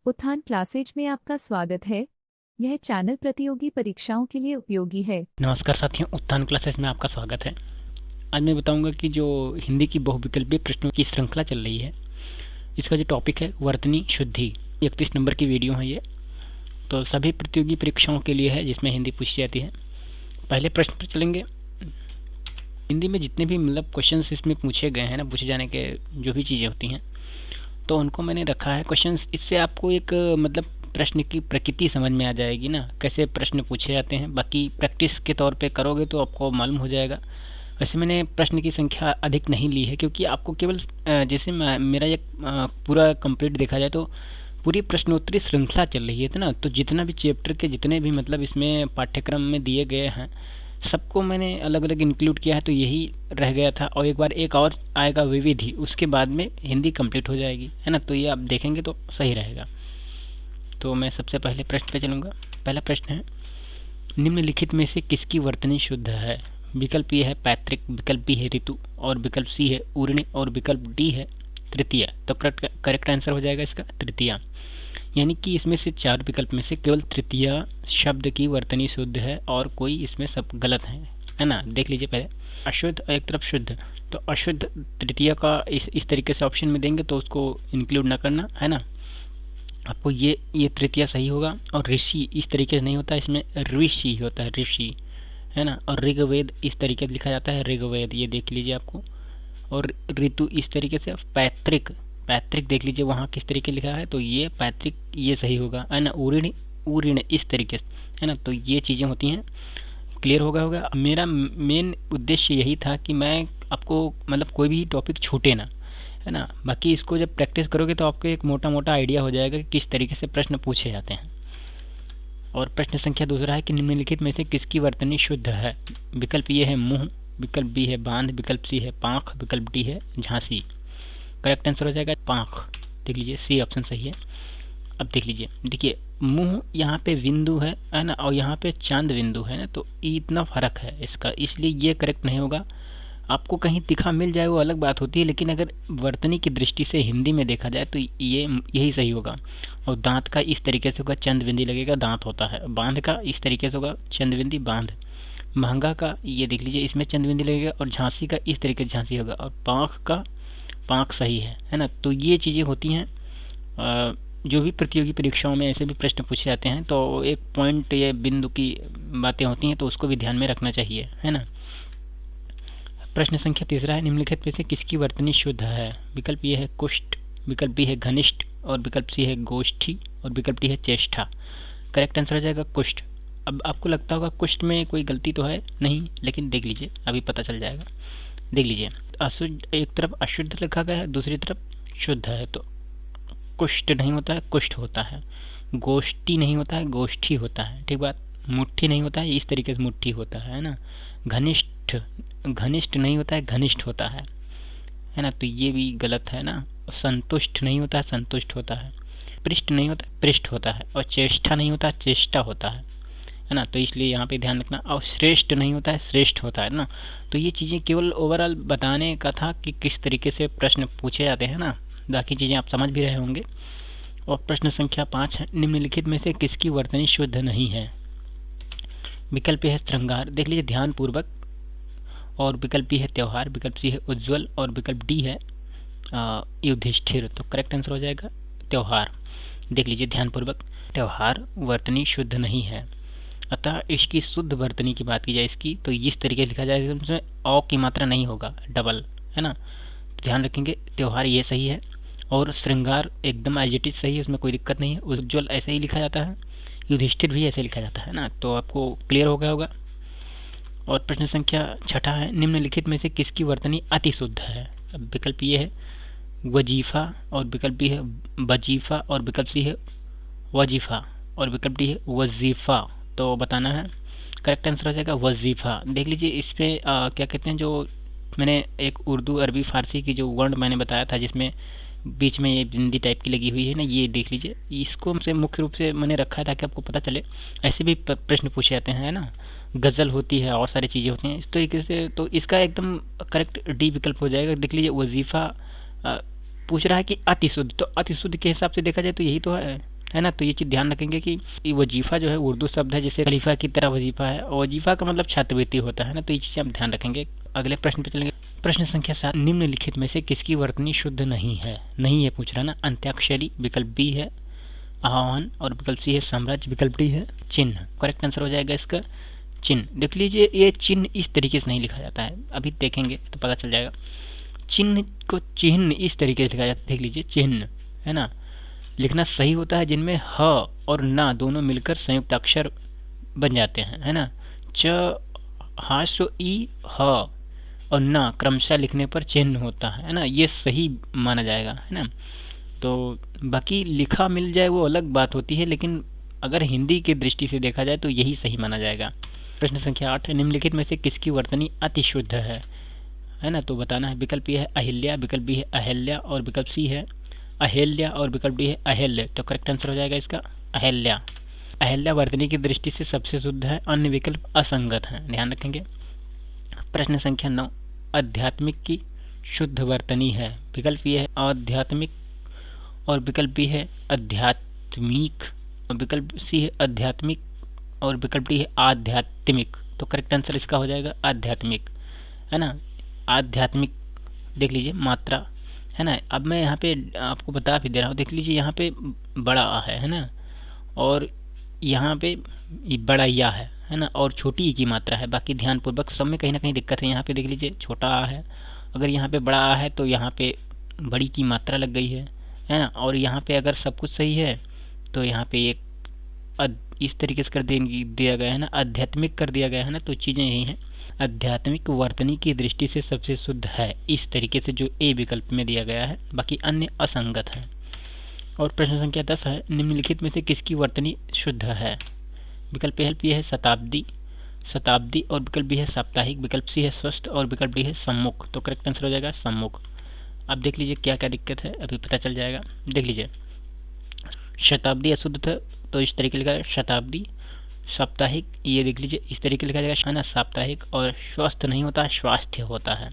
उत्थान क्लासेज में आपका स्वागत है। यह चैनल प्रतियोगी परीक्षाओं के लिए उपयोगी है। नमस्कार साथियों, उत्थान क्लासेस में आपका स्वागत है। आज मैं बताऊंगा कि जो हिंदी की बहुविकल्पीय प्रश्नों की श्रृंखला चल रही है, इसका जो टॉपिक है वर्तनी शुद्धि। 31 नंबर की वीडियो है ये, तो सभी प्रतियोगी परीक्षाओं के लिए है जिसमें हिंदी पूछी जाती है। पहले प्रश्न पर चलेंगे। हिंदी में जितने भी मतलब क्वेश्चंस इसमें पूछे गए हैं ना, पूछे जाने के जो भी चीज़ें होती हैं, तो उनको मैंने रखा है क्वेश्चंस। इससे आपको एक मतलब प्रश्न की प्रकृति समझ में आ जाएगी ना, कैसे प्रश्न पूछे जाते हैं। बाकी प्रैक्टिस के तौर पे करोगे तो आपको मालूम हो जाएगा। वैसे मैंने प्रश्न की संख्या अधिक नहीं ली है, क्योंकि आपको केवल जैसे मेरा एक पूरा कंप्लीट देखा जाए तो पूरी प्रश्नोत्तरी श्रृंखला चल रही है ना, तो जितना भी चैप्टर के जितने भी मतलब इसमें पाठ्यक्रम में दिए गए हैं, सबको मैंने अलग अलग इंक्लूड किया है। तो यही रह गया था, और एक बार एक और आएगा विविधि, उसके बाद में हिंदी कंप्लीट हो जाएगी, है ना। तो ये आप देखेंगे तो सही रहेगा। तो मैं सबसे पहले प्रश्न पे चलूँगा। पहला प्रश्न है, निम्नलिखित में से किसकी वर्तनी शुद्ध है? विकल्प ए है पैतृक, विकल्प बी है ऋतु, और विकल्प सी है ऊर्णी, और विकल्प डी है तृतीया। तो करेक्ट आंसर हो जाएगा इसका तृतीया। यानी कि इसमें से चार विकल्प में से केवल तृतीया शब्द की वर्तनी शुद्ध है, और कोई इसमें सब गलत है ना। देख लीजिए पहले, अशुद्ध एक तरफ शुद्ध, तो अशुद्ध तृतीया का इस तरीके से ऑप्शन में देंगे तो उसको इंक्लूड ना करना, है ना। आपको ये तृतीया सही होगा। और ऋषि इस तरीके से नहीं होता, इसमें ऋषि होता है, ऋषि, है ना। और ऋग्वेद इस तरीके से लिखा जाता है, ऋग्वेद, ये देख लीजिए आपको। और ऋतु इस तरीके से। पैतृक, पैतृक देख लीजिए वहाँ किस तरीके लिखा है, तो ये पैतृक ये सही होगा, है ना। ऊऋण, ऊऋण इस तरीके से, है ना। तो ये चीज़ें होती हैं। क्लियर होगा। मेरा मेन उद्देश्य यही था कि मैं आपको मतलब कोई भी टॉपिक छूटे ना, है ना। बाकी इसको जब प्रैक्टिस करोगे तो आपको एक मोटा मोटा आइडिया हो जाएगा कि किस तरीके से प्रश्न पूछे जाते हैं। और प्रश्न संख्या दूसरा है कि निम्नलिखित में से किसकी वर्तनी शुद्ध है? विकल्प ये है मुंह, विकल्प बी है बांध, विकल्प सी है पाँख, विकल्प डी है झांसी। करेक्ट आंसर हो जाएगा पाँख। देख लीजिए सी ऑप्शन सही है। अब देख लीजिए, देखिए मुंह यहाँ पे बिंदु है ना, और यहाँ पे चांद बिंदु है ना, तो इतना फर्क है इसका, इसलिए ये करेक्ट नहीं होगा। आपको कहीं दिखा मिल जाए वो अलग बात होती है, लेकिन अगर वर्तनी की दृष्टि से हिंदी में देखा जाए तो ये यही सही होगा। और दांत का इस तरीके से होगा, चंद बिंदी लगेगा, दांत होता है। बांध का इस तरीके से होगा, चंद बिंदी बांध। महंगा का ये देख लीजिए, इसमें चंद बिंदी लगेगा। और झांसी का इस तरीके से झांसी होगा। और पाँख का पाँख सही है ना। तो ये चीज़ें होती हैं। जो भी प्रतियोगी परीक्षाओं में ऐसे भी प्रश्न पूछे जाते हैं, तो एक पॉइंट ये बिंदु की बातें होती हैं, तो उसको भी ध्यान में रखना चाहिए, है ना। प्रश्न संख्या तीसरा है, निम्नलिखित में से किसकी वर्तनी शुद्ध है? विकल्प ये है कुष्ठ, विकल्प बी है घनिष्ठ, और विकल्प सी है गोष्ठी, और विकल्प डी है चेष्टा। करेक्ट आंसर हो जाएगा कुष्ठ। अब आपको लगता होगा कुष्ठ में कोई गलती तो है नहीं, लेकिन देख लीजिए अभी पता चल जाएगा। देख लीजिए, अशुद्ध एक तरफ अशुद्ध लिखा गया है, दूसरी तरफ शुद्ध है, तो कुष्ठ नहीं होता है, कुष्ठ होता है। गोष्ठी नहीं होता है, गोष्ठी होता है, ठीक बात। मुट्ठी नहीं होता है, इस तरीके से मुट्ठी होता है ना। घनिष्ठ, घनिष्ठ नहीं होता है, घनिष्ठ होता है ना। तो ये भी गलत है ना। संतुष्ट नहीं होता है, संतुष्ट होता है। पृष्ठ नहीं होता है, पृष्ठ होता है। और चेष्टा नहीं होता है, चेष्टा होता है ना। तो इसलिए यहाँ पे ध्यान रखना। और श्रेष्ठ नहीं होता है, श्रेष्ठ होता है ना। तो ये चीज़ें केवल ओवरऑल बताने का था कि किस तरीके से प्रश्न पूछे जाते हैं ना। बाकी चीज़ें आप समझ भी रहे होंगे। और प्रश्न संख्या 5 है, निम्नलिखित में से किसकी वर्तनी शुद्ध नहीं है? विकल्प है श्रृंगार, देख लीजिए ध्यान पूर्वक। और विकल्प बी है त्योहार, विकल्प सी है उज्ज्वल, और विकल्प डी है युधिष्ठिर। तो करेक्ट आंसर हो जाएगा त्योहार। देख लीजिए ध्यानपूर्वक, त्योहार वर्तनी शुद्ध नहीं है। अतः इसकी शुद्ध वर्तनी की बात की जाए इसकी, तो इस तरीके से लिखा जाए, इसमें औ की मात्रा नहीं होगा, डबल, है ना। ध्यान रखेंगे, त्योहार ये सही है। और श्रृंगार एकदम एज इट इज सही है, उसमें कोई दिक्कत नहीं है। उज्ज्वल ऐसे ही लिखा जाता है, युधिष्ठिर भी ऐसे लिखा जाता है ना। तो आपको क्लियर हो गया होगा। और प्रश्न संख्या 6 है, निम्नलिखित में से किसकी वर्तनी अति शुद्ध है? अब विकल्प ये है वजीफा, और विकल्प बी है वजीफा, और विकल्प सी है वजीफा, और विकल्प डी है वजीफा। तो बताना है। करेक्ट आंसर हो जाएगा वजीफा। देख लीजिए इसमें क्या कहते हैं, जो मैंने एक उर्दू अरबी फारसी की जो वर्ण मैंने बताया था, जिसमें बीच में ये बिंदी टाइप की लगी हुई है ना, ये देख लीजिए। इसको से मुख्य रूप से मैंने रखा है ताकि आपको पता चले। ऐसे भी प्रश्न पूछे जाते हैं ना, गज़ल होती है और सारी चीज़ें होती हैं इस तरीके से। तो इसका एकदम करेक्ट डी विकल्प हो जाएगा। देख लीजिए वजीफ़ा पूछ रहा है कि अति शुद्ध, तो अति शुद्ध के हिसाब से देखा जाए तो यही तो है, है ना। तो ये चीज़ ध्यान रखेंगे कि ये वजीफ़ा जो है उर्दू शब्द है, जैसे खलीफा की तरह वजीफ़ा है, और वजीफ़ा का मतलब छात्रवृत्ति होता है ना। तो ये चीज़ें आप ध्यान रखेंगे। अगले प्रश्न पे चलेंगे। प्रश्न संख्या 7, निम्नलिखित में से किसकी वर्तनी शुद्ध नहीं है। नहीं है पूछ रहा ना। अंत्याक्षरी विकल्प बी है, आह्वान और विकल्प सी है साम्राज्य, विकल्प डी है चिन्ह। करेक्ट आंसर हो जाएगा इसका चिन्ह। देख लीजिए ये चिन्ह इस तरीके से नहीं लिखा जाता है, अभी देखेंगे तो पता चल जाएगा। चिन्ह को चिन्ह इस तरीके से लिखा जाता है, देख लीजिए चिन्ह, है ना। लिखना सही होता है जिनमें ह और ना दोनों मिलकर संयुक्त अक्षर बन जाते हैं, है ना। च हास्व ई ह और ना क्रमशः लिखने पर चिन्ह होता है ना, ये सही माना जाएगा, है ना। तो बाकी लिखा मिल जाए वो अलग बात होती है, लेकिन अगर हिंदी की दृष्टि से देखा जाए तो यही सही माना जाएगा। प्रश्न संख्या 8, निम्नलिखित में से किसकी वर्तनी अति शुद्ध है ना। तो बताना है। विकल्प ए है अहिल्या, विकल्प बी है अहिल्या और विकल्प सी है अहिल्या और विकल्प डी है अहिल्य। तो करेक्ट आंसर हो जाएगा इसका अहिल्या। अहिल्या वर्तनी की दृष्टि से सबसे शुद्ध है, अन्य विकल्प असंगत हैं, ध्यान रखेंगे। प्रश्न संख्या 9, आध्यात्मिक की शुद्ध वर्तनी है। विकल्प ए है आध्यात्मिक और विकल्प बी है आध्यात्मिक और विकल्प सी है आध्यात्मिक और विकल्प डी है आध्यात्मिक। तो करेक्ट आंसर इसका हो जाएगा आध्यात्मिक, है ना। आध्यात्मिक देख लीजिए मात्रा, है ना। अब मैं यहाँ पे आपको बता भी दे रहा हूँ, देख लीजिए यहाँ पे बड़ा आ है ना, और यहाँ पे बड़ा या है ना, और छोटी ई की मात्रा है। बाकी ध्यानपूर्वक सब में कहीं ना कहीं दिक्कत है। यहाँ पे देख लीजिए छोटा आ है, अगर यहाँ पे बड़ा आ है तो यहाँ पे बड़ी की मात्रा लग गई है ना। और यहाँ पे अगर सब कुछ सही है तो यहाँ पे एक इस तरीके से कर दिया गया है ना, आध्यात्मिक कर दिया गया है ना। तो चीज़ें यही हैं, आध्यात्मिक वर्तनी की दृष्टि से सबसे शुद्ध है, इस तरीके से जो ए विकल्प में दिया गया है, बाकी अन्य असंगत है। और प्रश्न संख्या 10 है, निम्नलिखित में से किसकी वर्तनी शुद्ध है। विकल्प ए है शताब्दी और विकल्प बी है साप्ताहिक, विकल्प सी है स्वस्थ और विकल्प डी है सम्मुख। तो करेक्ट आंसर हो जाएगा सम्मुख। अब देख लीजिए क्या क्या दिक्कत है, अभी पता चल जाएगा। देख लीजिए शताब्दी अशुद्ध था तो इस तरीके लिखा है शताब्दी। साप्ताहिक ये देख लीजिए इस तरीके लिखा जाएगा, है ना साप्ताहिक। और स्वस्थ नहीं होता है स्वास्थ्य होता है,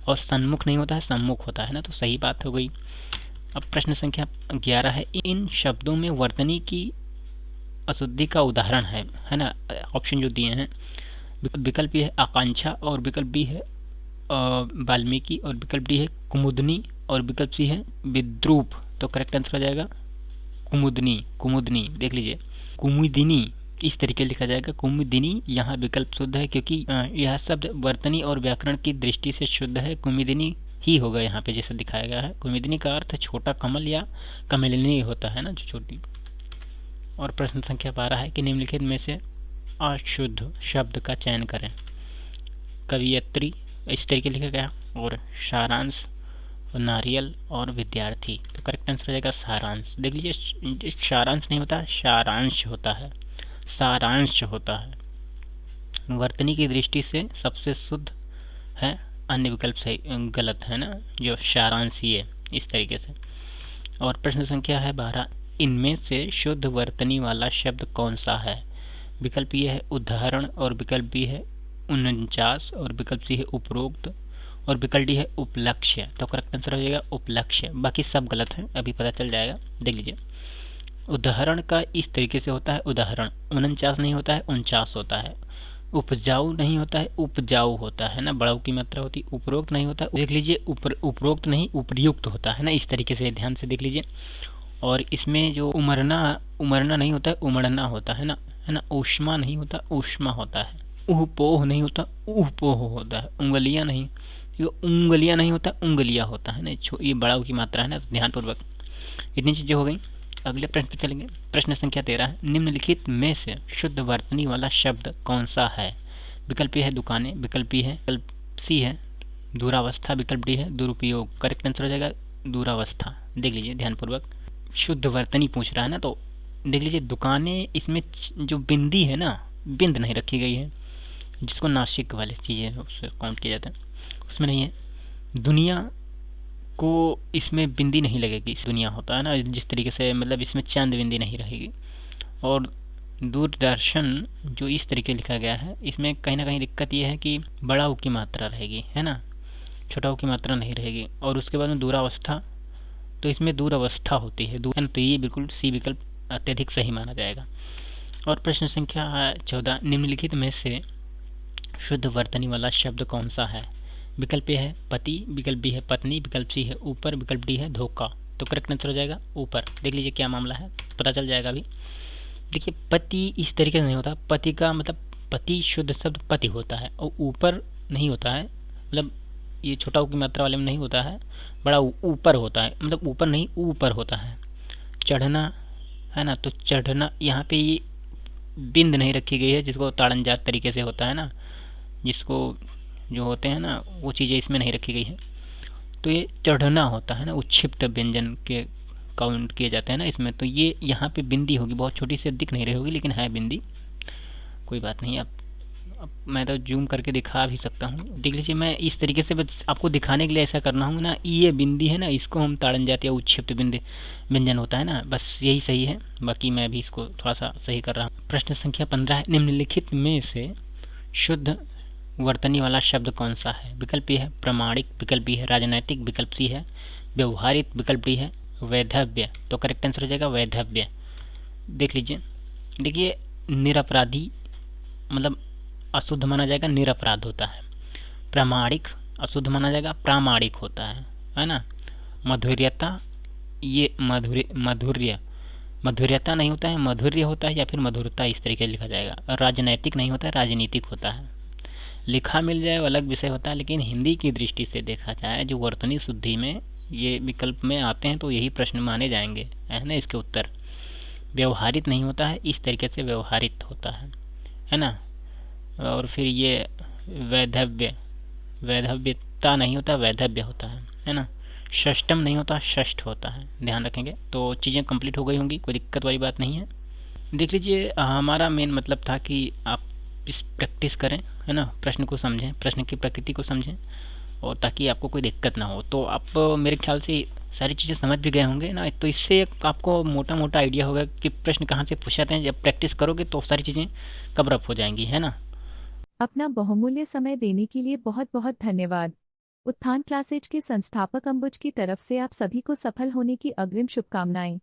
और सन्मुख नहीं होता है सम्मुख होता है ना। तो सही बात हो गई। अब प्रश्न संख्या 11 है, इन शब्दों में वर्तनी की अशुद्धि का उदाहरण है ना। ऑप्शन जो दिए हैं, विकल्प ये है आकांक्षा और विकल्प बी है वाल्मीकि और विकल्प डी है कुमुदनी और विकल्प सी है विद्रूप। तो करेक्ट आंसर हो जाएगा कुमुदनी। देख लीजिए कुमुदिनी इस तरीके लिखा जाएगा कुमुदिनी। यहाँ विकल्प शुद्ध है क्योंकि यह शब्द वर्तनी और व्याकरण की दृष्टि से शुद्ध है, कुमुदिनी ही होगा यहाँ पे जैसे दिखाया गया है। कुमुदिनी का अर्थ छोटा कमल या कमलिनी होता है ना, जो छोटी। और प्रश्न संख्या 12 है कि निम्नलिखित में से अशुद्ध शब्द का चयन करें। कवियत्री इस तरीके लिखा गया, और सारांश और नारियल और विद्यार्थी। तो करेक्ट आंसर हो जाएगा सारांश। देख लीजिए सारांश नहीं होता, सारांश होता है, सारांश होता है। वर्तनी की दृष्टि से सबसे शुद्ध है, अन्य विकल्प सही गलत है ना, जो सारांश ही है इस तरीके से। और प्रश्न संख्या है 12, इनमें से शुद्ध वर्तनी वाला शब्द कौन सा है। विकल्प ये है उदाहरण और विकल्प बी है 49 और विकल्प सी है उपरोक्त और विकल्प डी है उपलक्ष्य। तो करेक्ट आंसर हो जाएगा उपलक्ष्य। बाकी सब गलत है, अभी पता चल जाएगा। देख लीजिए उदाहरण का इस तरीके से होता है उदाहरण, 49 नहीं होता है 49 होता है। उपजाऊ नहीं होता है उपजाऊ होता है ना, बड़ाऊ की मात्रा होती है। उपरोक्त नहीं होता, देख लीजिए उपरोक्त नहीं उपर्युक्त होता है ना, इस तरीके से ध्यान से देख लीजिए। और इसमें जो उमरना नहीं होता है उमड़ना होता है ना। ऊष्मा नहीं होता ऊष्मा होता है। उहपोह नहीं होता उहपोह होता है। उंगलियां नहीं होता उंगलियां होता है ना, ये बड़ाऊ की मात्रा है ना। ध्यानपूर्वक इतनी चीजें हो गई। अगले प्रश्न पर चलेंगे। प्रश्न संख्या 13 है, निम्नलिखित में से शुद्ध वर्तनी वाला शब्द कौन सा है। विकल्प ए है दुकानें, विकल्प बी है, विकल्प सी है दूरावस्था, विकल्प डी है दुरुपयोग। करेक्ट आंसर हो जाएगा दूरावस्था। देख लीजिए ध्यानपूर्वक, शुद्ध वर्तनी पूछ रहा है ना, तो देख लीजिए दुकानें, इसमें जो बिंदी है ना, बिंद नहीं रखी गई है, जिसको नासिक वाली चीज़ें उससे काउंट किया जाता है, उसमें नहीं है। दुनिया को इसमें बिंदी नहीं लगेगी, इस दुनिया होता है ना जिस तरीके से, मतलब इसमें चंद बिंदी नहीं रहेगी। और दूरदर्शन जो इस तरीके लिखा गया है, इसमें कहीं ना कहीं दिक्कत ये है कि बड़ा ऊ की मात्रा रहेगी, है ना, छोटा ऊ की मात्रा नहीं रहेगी। और उसके बाद में दूरावस्था, तो इसमें दूरावस्था होती है। तो ये बिल्कुल सी विकल्प अत्यधिक सही माना जाएगा। और प्रश्न संख्या 14, निम्नलिखित में से शुद्ध वर्तनी वाला शब्द कौन सा है? विकल्प ए है पति, विकल्प बी है पत्नी, विकल्प सी है ऊपर, विकल्प डी है धोखा। तो करेक्ट आंसर हो जाएगा ऊपर। देख लीजिए क्या मामला है, पता चल जाएगा अभी। देखिए पति इस तरीके से नहीं होता, पति का मतलब पति शुद्ध शब्द पति होता है और ऊपर नहीं होता है, मतलब ये छोटा ऊ की मात्रा वाले में नहीं होता है, बड़ा ऊपर होता है, मतलब ऊपर नहीं ऊपर होता है। चढ़ना है ना, तो चढ़ना यहाँ पे ये बिंद नहीं रखी गई है जिसको ताड़नजात तरीके से होता है ना, जिसको जो होते हैं ना वो चीज़ें इसमें नहीं रखी गई है। तो ये चढ़ना होता है ना, उच्छिप्त व्यंजन के काउंट किए जाते हैं ना इसमें। तो ये यहाँ पे बिंदी होगी, बहुत छोटी सी दिख नहीं रही होगी लेकिन है बिंदी, कोई बात नहीं। अब मैं तो जूम करके दिखा भी सकता हूँ, देख लीजिए। मैं इस तरीके से बस आपको दिखाने के लिए ऐसा करना हूँ ना, ये बिंदी है ना, इसको हम ताड़नजात या उच्छिप्त बिंद व्यंजन होता है ना, बस यही सही है। बाकी मैं भी इसको थोड़ा सा सही कर रहा हूँ। प्रश्न संख्या 15 है, निम्नलिखित में से शुद्ध वर्तनी वाला शब्द कौन सा है? विकल्प ए है प्रामाणिक, विकल्प बी है राजनैतिक, विकल्प सी है व्यवहारिक, विकल्प डी है वैधव्य। तो करेक्ट आंसर हो जाएगा वैधव्य। देख लीजिए, देखिए निरपराधी मतलब अशुद्ध माना जाएगा, निरपराध होता है। प्रामाणिक अशुद्ध माना जाएगा, प्रामाणिक होता है ना। मधुर्यता, ये मधुर्यता नहीं होता है, मधुर्य होता है या फिर मधुरता, इस तरीके से लिखा जाएगा। राजनैतिक नहीं होता है, राजनीतिक होता है। लिखा मिल जाए वो अलग विषय होता है, लेकिन हिंदी की दृष्टि से देखा जाए जो वर्तनी शुद्धि में ये विकल्प में आते हैं तो यही प्रश्न माने जाएंगे, है ना। इसके उत्तर व्यवहारित नहीं होता है, इस तरीके से व्यवहारित होता है ना। और फिर ये वैधव्यता नहीं होता, वैधव्य होता है ना। षष्टम नहीं होता, षष्ठ होता है, ध्यान रखेंगे। तो चीज़ें कंप्लीट हो गई होंगी, कोई दिक्कत वाली बात नहीं है। देख लीजिए, हमारा मेन मतलब था कि आप इस प्रैक्टिस करें, है ना, प्रश्न को समझें, प्रश्न की प्रकृति को समझें, और ताकि आपको कोई दिक्कत ना हो। तो आप मेरे ख्याल से सारी चीज़ें समझ भी गए होंगे ना, तो इससे आपको मोटा मोटा आइडिया होगा कि प्रश्न कहाँ से पूछ जाते हैं। जब प्रैक्टिस करोगे तो सारी चीज़ें कवर अप हो जाएंगी, है ना। अपना बहुमूल्य समय देने के लिए बहुत बहुत धन्यवाद। उत्थान क्लासेज के संस्थापक अंबुज की तरफ से आप सभी को सफल होने की अग्रिम शुभकामनाएं।